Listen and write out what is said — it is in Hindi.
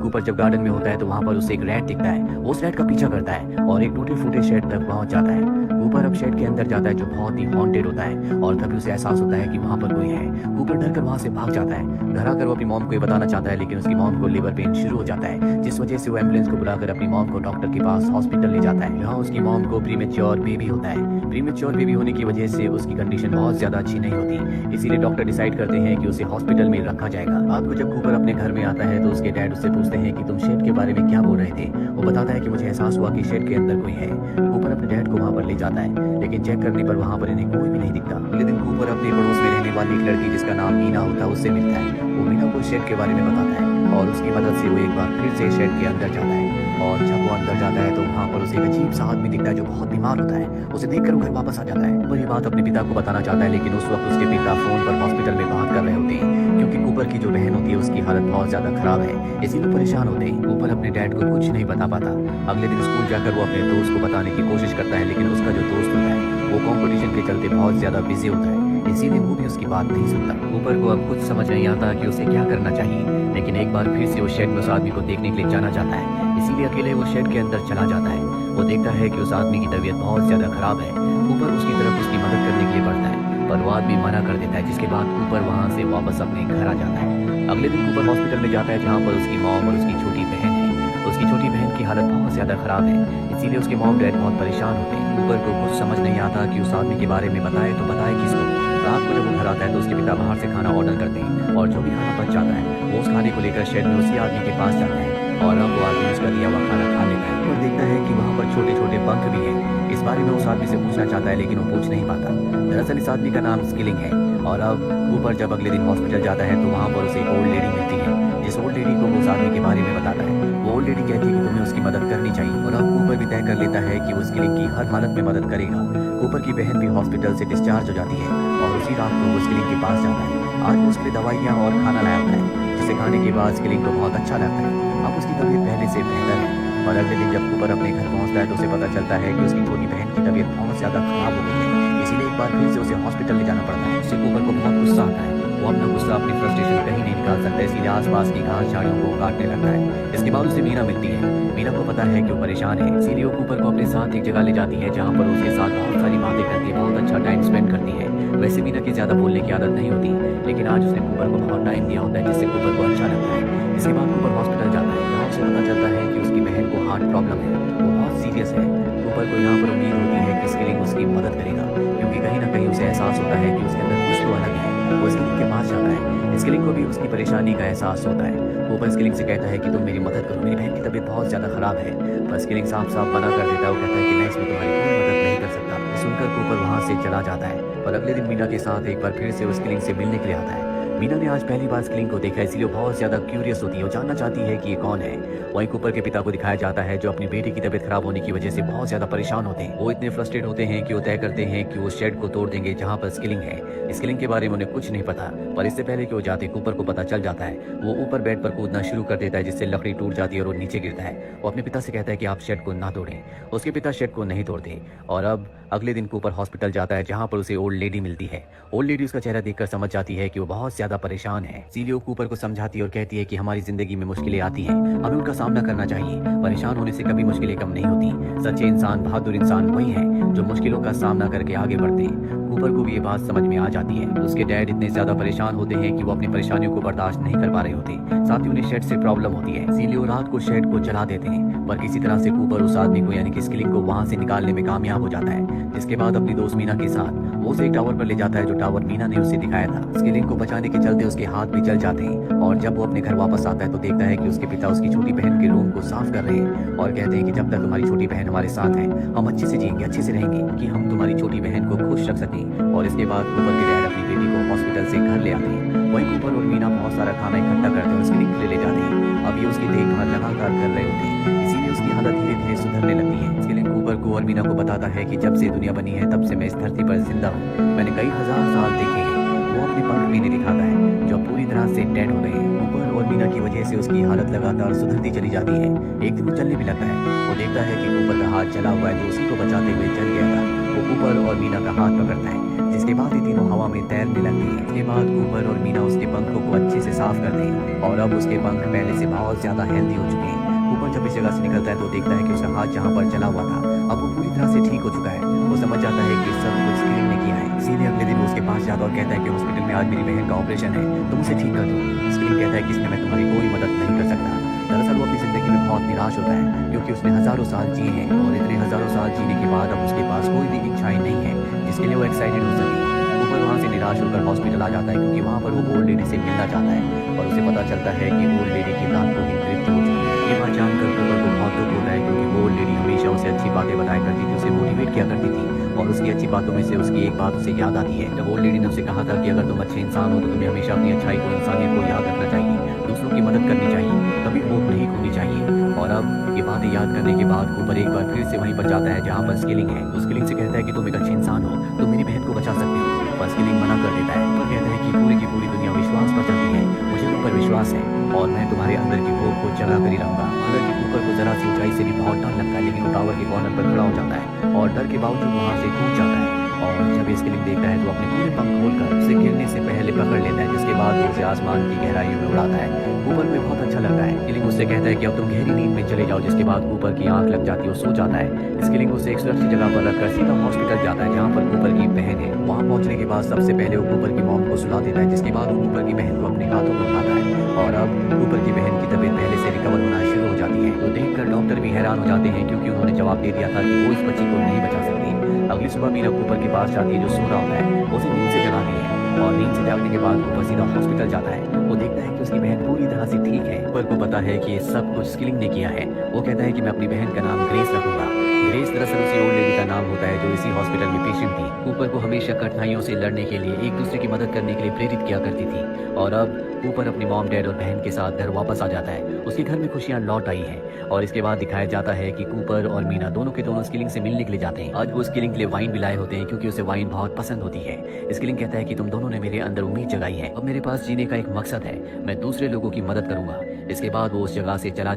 कूपर जब गार्डन में होता है तो वहाँ पर उसे एक रैट दिखता है। वो उस रैट का पीछा करता है और एक टूटे फूटे शेड तक पहुँच जाता है। कूपर अब शेड के अंदर जाता है जो बहुत ही हॉन्टेड होता है और तभी उसे एहसास होता है कि वहाँ पर कोई है। कूपर डर कर वहाँ से भाग जाता है। घर आकर वो अपनी मॉम को ये बताना चाहता है लेकिन उसकी मॉम को लिवर पेन शुरू हो जाता है, जिस वजह से वो एम्बुलेंस को बुलाकर अपनी मॉम को डॉक्टर के पास हॉस्पिटल ले जाता है। यहाँ उसकी मॉम को प्रीमेच्योर बेबी होता है। प्रीमेच्योर बेबी होने की वजह से उसकी कंडीशन बहुत ज्यादा अच्छी नहीं होती, इसीलिए डॉक्टर डिसाइड करते हैं कि उसे हॉस्पिटल में रखा जाएगा। रात को जब कूपर अपने घर में आता है तो उसके डैड उससे पूछते हैं कि तुम शेड के बारे में क्या बोल रहे थे। वो बताता है कि मुझे एहसास हुआ कि शेड के अंदर कोई है। कूपर अपने डैड को वहाँ पर ले जाता है लेकिन चेक करने पर वहाँ पर इन्हें कोई भी नहीं दिखता। अगले दिन कूपर अपने पड़ोस में रहने वाली एक लड़की जिसका नाम मीना होता है उससे मिलता है। वो मीना को शेड के बारे में बताता है और उसकी मदद से वो एक बार फिर से शेड के अंदर जाता है। और जब वो अंदर जाता है तो वहाँ पर उसे एक अजीब सा आदमी दिखता है जो बहुत बीमार होता है। उसे देखकर वो घर वापस आ जाता है। वो ये बात अपने पिता को बताना चाहता है लेकिन उस वक्त उसके पिता फोन पर हॉस्पिटल में बात कर रहे होते हैं क्योंकि कूपर की जो बहन होती है उसकी हालत बहुत ज्यादा खराब है, इसीलिए परेशान होते हैं। कूपर अपने डैड को कुछ नहीं बता पाता। अगले दिन स्कूल जाकर वो अपने दोस्त को बताने की कोशिश करता है लेकिन उसका जो दोस्त होता है वो कंपटीशन के चलते बहुत ज्यादा बिजी होता है, इसीलिए वो भी उसकी बात नहीं सुनता। कूपर को अब कुछ समझ नहीं आता कि उसे क्या करना चाहिए, लेकिन एक बार फिर से वो शेड में उस आदमी को देखने के लिए जाना चाहता है, इसीलिए अकेले वो शेड के अंदर चला जाता है। वो देखता है कि उस आदमी की तबीयत बहुत ज्यादा खराब है। कूपर उसकी तरफ उसकी मदद करने के लिए बढ़ता है पर वो आदमी मना कर देता है, जिसके बाद कूपर वहाँ से वापस अपने घर आ जाता है। अगले दिन कूपर हॉस्पिटल में जाता है जहाँ पर उसकी मॉम और उसकी छोटी बहन है। उसकी छोटी बहन की हालत बहुत ज्यादा खराब है, इसीलिए उसके मॉम डैड बहुत परेशान होते हैं। कूपर को कुछ समझ नहीं आता कि उस आदमी के बारे में बताए तो बताए किसको। रात को जब वो घर आता है तो उसके पिता बाहर से खाना ऑर्डर करते हैं और जो भी खाना बच जाता है वो उस खाने को लेकर शेड में उसी आदमी के पास जाता है और अब वो आदमी उसका दिया हुआ खाना खा लेता है और देखता है कि वहाँ पर छोटे छोटे पंख भी हैं। इस बारे में उस आदमी से पूछना चाहता है लेकिन वो पूछ नहीं पाता। दरअसल इस आदमी का नाम स्किलिंग है। और अब कूपर जब अगले दिन हॉस्पिटल जाता है तो वहाँ पर उसे एक ओल्ड लेडी मिलती है, जिस ओल्ड लेडी को वो उस आदमी के बारे में बताता है। वो ओल्ड लेडी कहती है कि तुम्हें उसकी मदद करनी चाहिए और अब कूपर भी तय कर लेता है कि वो स्किलिंग की हर हालत में मदद करेगा। कूपर की बहन भी हॉस्पिटल से डिस्चार्ज हो जाती है और उसी रात को वो स्किलिंग के पास जाता है। आज वो उसके लिए दवाइयाँ और खाना लाया होता है, जिसे खाने के बाद स्किलिंग को बहुत अच्छा लगता है। अब उसकी तबीयत पहले से बेहतर है और अगले दिन जब कूपर अपने घर पहुंचता है तो उसे पता चलता है कि उसकी छोटी बहन की तबीयत बहुत ज्यादा खराब हो गई है, इसीलिए एक बार फिर से उसे हॉस्पिटल ले जाना पड़ता है। इससे कूपर को बहुत गुस्सा आता है। वो अपना गुस्सा अपनी फ्रस्ट्रेशन कहीं नहीं निकाल सकता, इसलिए आसपास की घास झाड़ियों को काटने लगता है। इसके बाद उसे मीना मिलती है। मीना को पता है कि वो परेशान है, इसीलिए वो कूपर को अपने साथ एक जगह ले जाती है जहाँ पर उसके साथ बहुत सारी बातें करती है, बहुत अच्छा टाइम स्पेंड करती है। वैसे मीना की ज्यादा बोलने की आदत नहीं होती लेकिन आज उसने कूपर को बहुत टाइम दिया होता है, जिससे कूपर को अच्छा लगता है। इसके बाद कूपर हॉस्पिटल जाता है, जहाँ उसे पता चलता है कि उसकी बहन को हार्ट प्रॉब्लम है, वो बहुत सीरियस है। कूपर को यहाँ पर उम्मीद होती है कि स्किलिंग उसकी मदद करेगा क्योंकि कहीं ना कहीं उसे एहसास होता है कि उसके अंदर कुछ तो अलग है। वो स्किलिंग के पास जाता है। स्किलिंग को भी उसकी परेशानी का एहसास होता है। कूपर स्किलिंग से कहता है कि तुम मेरी मदद करो, मेरी बहन की तबीयत बहुत ज्यादा खराब है, पर स्किलिंग साफ साफ मना कर देता है। वो कहता है कि मैं इसमें तुम्हारी कोई मदद नहीं कर सकता। सुनकर कूपर वहाँ से चला जाता है पर अगले दिन मीना के साथ एक बार फिर से वो स्किलिंग से मिलने के लिए आता है। मीना ने आज पहली बार स्किलिंग को देखा, इसलिए बहुत ज्यादा क्यूरियस होती है, वो जानना चाहती है कि ये कौन है। वहीं कूपर के पिता को दिखाया जाता है जो अपनी बेटी की तबीयत खराब होने की वजह से बहुत ज्यादा परेशान होते हैं। वो इतने फ्रस्ट्रेट होते हैं कि वो तय करते हैं कि वो शेड को तोड़ देंगे जहाँ पर स्किलिंग है। स्किलिंग के बारे में उन्हें कुछ नहीं पता, पर इससे पहले कि वो जाते कूपर को पता चल जाता है। वो ऊपर बेड पर कूदना शुरू कर देता है, जिससे लकड़ी टूट जाती है और वो नीचे गिरता है। वो अपने पिता से कहता है कि आप शेड को ना तोड़ें। उसके पिता शेड को नहीं तोड़ते और अब अगले दिन कूपर हॉस्पिटल जाता है जहाँ पर उसे ओल्ड लेडी मिलती है। ओल्ड लेडी उसका चेहरा देखकर समझ जाती है कि वो बहुत ज्यादा परेशान है, इसीलिए वो कूपर को समझाती है और कहती है कि हमारी जिंदगी में मुश्किलें आती हैं, हमें उनका सामना करना चाहिए। परेशान होने से कभी मुश्किलें कम नहीं होती। सच्चे इंसान, बहादुर इंसान वही हैं जो मुश्किलों का सामना करके आगे बढ़ते हैं। कूपर को भी ये बात समझ में आ जाती है। उसके डैड इतने ज्यादा परेशान होते हैं कि वो अपनी परेशानियों को बर्दाश्त नहीं कर पा रहे होते, साथ ही उन्हें शेड से प्रॉब्लम होती है, इसीलिए वो रात को शेड को जला देते हैं। पर किसी तरह से कूपर उस आदमी को यानी कि स्किलिंग को वहां से निकालने में कामयाब हो जाता है, जिसके बाद अपनी दोस्त मीना के साथ वो उसे एक टावर पर ले जाता है जो टावर मीना ने उसे दिखाया था। स्किलिंग को बचाने के चलते उसके हाथ भी जल जाते हैं और जब वो अपने घर वापस आता है तो देखता है कि उसके पिता उसकी छोटी बहन के रूम को साफ कर रहे हैं और कहते हैं कि जब तक तुम्हारी छोटी बहन हमारे साथ है हम अच्छे से जिएंगे, अच्छे से रहेंगे, कि हम तुम्हारी छोटी बहन को खुश रख सकें। और इसके बाद कूपर के डैड अपनी बेटी को हॉस्पिटल से घर ले आते हैं। वहीं कूपर और मीना बहुत सारा खाना इकट्ठा करते हैं, स्किलिंग के लिए ले जाते हैं। अब ये उसकी देखभाल लगातार कर रहे होते हैं, इसीलिए उसकी हालत धीरे धीरे सुधरने लगती है। स्किलिंग कूपर को और मीना को बताता है कि जब से दुनिया बनी है तब से मैं इस धरती पर जिंदा हूँ, मैंने कई हजार साल देखे हैं। वो अपने पंख भी नहीं दिखाता है जो पूरी तरह से डेड हो गए हैं। कूपर और मीना की वजह से उसकी हालत लगातार सुधरती चली जाती है। एक दिन वो चलने भी लगता है। वो देखता है कि कूपर का हाथ जला हुआ है जो उसी को बचाते हुए जल गया था। वो कूपर और मीना का हाथ पकड़ता है, जिसके बाद ये तीनों हवा में तैरने लगती है। इसके बाद कूपर और मीना उसके पंखों को अच्छे से साफ करते हैं और अब उसके पंख पहले से बहुत ज्यादा हेल्दी हो चुके हैं। कूपर जब इस जगह से निकलता है तो देखता है कि उसका हाथ जहाँ पर चला हुआ था अब वो पूरी तरह से ठीक हो चुका है। वो समझ जाता है कि सब कुछ स्क्रीन ने किया है। इसीलिए अगले दिन वो उसके पास जाता और कहता है कि हॉस्पिटल में आज मेरी बहन का ऑपरेशन है, तुम उसे ठीक कर दो। स्क्रीन कहता है कि इसमें मैं तुम्हारी कोई मदद नहीं कर सकता। दरअसल वो अपनी जिंदगी में बहुत निराश होता है क्योंकि उसने हजारों साल जिए हैं और इतने हजारों साल जीने के बाद अब उसके पास कोई भी इच्छाएं नहीं है जिसके लिए वो एक्साइटेड हो सके। ऊपर वहाँ से निराश होकर हॉस्पिटल आ जाता है क्योंकि वहाँ पर वो ओल्ड लेडी से मिलना चाहता है और उसे पता चलता है कि ओल्ड लेडी की रात को ही मृत्यु हो चुकी है। ये बात जानकर ऊपर को बहुत दुख होता है क्योंकि वो ओल्ड लेडी हमेशा उसे अच्छी बातें बताया करती थी, उसे मोटिवेट किया करती थी और उसकी अच्छी बातों में से उसकी एक बात उसे याद आती है। जब ओल्ड लेडी ने उसे कहा था कि अगर तुम अच्छे इंसान हो तो तुम्हें हमेशा अपनी अच्छाई को, इंसानियत को याद रखना चाहिए, दूसरों की मदद करनी चाहिए, कभी होप नहीं खोनी चाहिए। और अब ये बातें याद करने के बाद कूपर एक बार फिर से वहीं पर जाता है जहाँ पर स्किलिंग है। तो स्किलिंग से कहता है कि तुम एक अच्छे इंसान हो, तुम मेरी बहन को बचा सकते हो। पर स्किलिंग मना कर देता है। तो कहता है कि पूरी की पूरी दुनिया विश्वास पर चलती है, मुझे तुम पर विश्वास है और मैं तुम्हारे अंदर की होप को जगा कर ही रहूंगा। हालांकि कूपर को जरा सी ऊंचाई से भी बहुत डर लगता है लेकिन वो टावर के कॉर्नर पर खड़ा हो जाता है और डर के बावजूद वहाँ से कूद जाता है। और जब ये स्किलिंग देखता है तो अपने पूरे पंख खोलकर उसे गिरने से पहले पकड़ लेता है, जिसके बाद वो उसे आसमान की गहराइयों में उड़ाता है। कूपर को बहुत अच्छा लगता है। स्किलिंग उससे कहता है कि अब तुम गहरी नींद में चले जाओ, जिसके बाद कूपर की आंख लग जाती है और सो जाता है। स्किलिंग उसे एक सुरक्षित जगह पर रखकर सीधा हॉस्पिटल जाता है जहाँ पर कूपर की बहन है। वहाँ पहुंचने के बाद सबसे पहले वो कूपर की मॉम को सुला देता है, जिसके बाद वो कूपर की बहन को अपने हाथों में उठाता है और अब कूपर की बहन की तबीयत पहले से रिकवर होना शुरू हो जाती है। तो देखकर डॉक्टर भी हैरान हो जाते हैं क्योंकि उन्होंने जवाब दे दिया था कि वो इस बच्ची को नहीं बचा सकती। अगली सुबह मीना कूपर के पास जाती है जो सो रहा होता है, वो उसे नींद से जगाती है और नींद से जागने के बाद कूपर सीधा हॉस्पिटल जाता है। वो देखता है कि उसकी बहन पूरी तरह से ठीक है। कूपर को पता है कि ये सब कुछ स्किलिंग ने किया है। वो कहता है कि मैं अपनी बहन का नाम ग्रेस रखूंगा। ग्रेस दरअसल उसी ओल्ड लेडी का नाम होता है जो इसी हॉस्पिटल में पेशेंट थी। कूपर को हमेशा कठिनाइयों से लड़ने के लिए, एक दूसरे की मदद करने के लिए प्रेरित किया करती थी। और अब कूपर अपनी मॉम, डैड और बहन के साथ घर वापस आ जाता है। उसके घर में खुशियां लौट आई हैं और इसके बाद दिखाया जाता है कि कूपर और मीना दोनों के दोनों स्किलिंग से मिलने के लिए जाते हैं। आज वो स्किलिंग के लिए वाइन भी लाए होते हैं क्योंकि उसे वाइन बहुत पसंद होती है। स्किलिंग कहता है कि तुम दोनों ने मेरे अंदर उम्मीद जगाई है, अब मेरे पास जीने का एक मकसद है, मैं दूसरे लोगों की मदद करूंगा। इसके बाद वो उस जगह से चला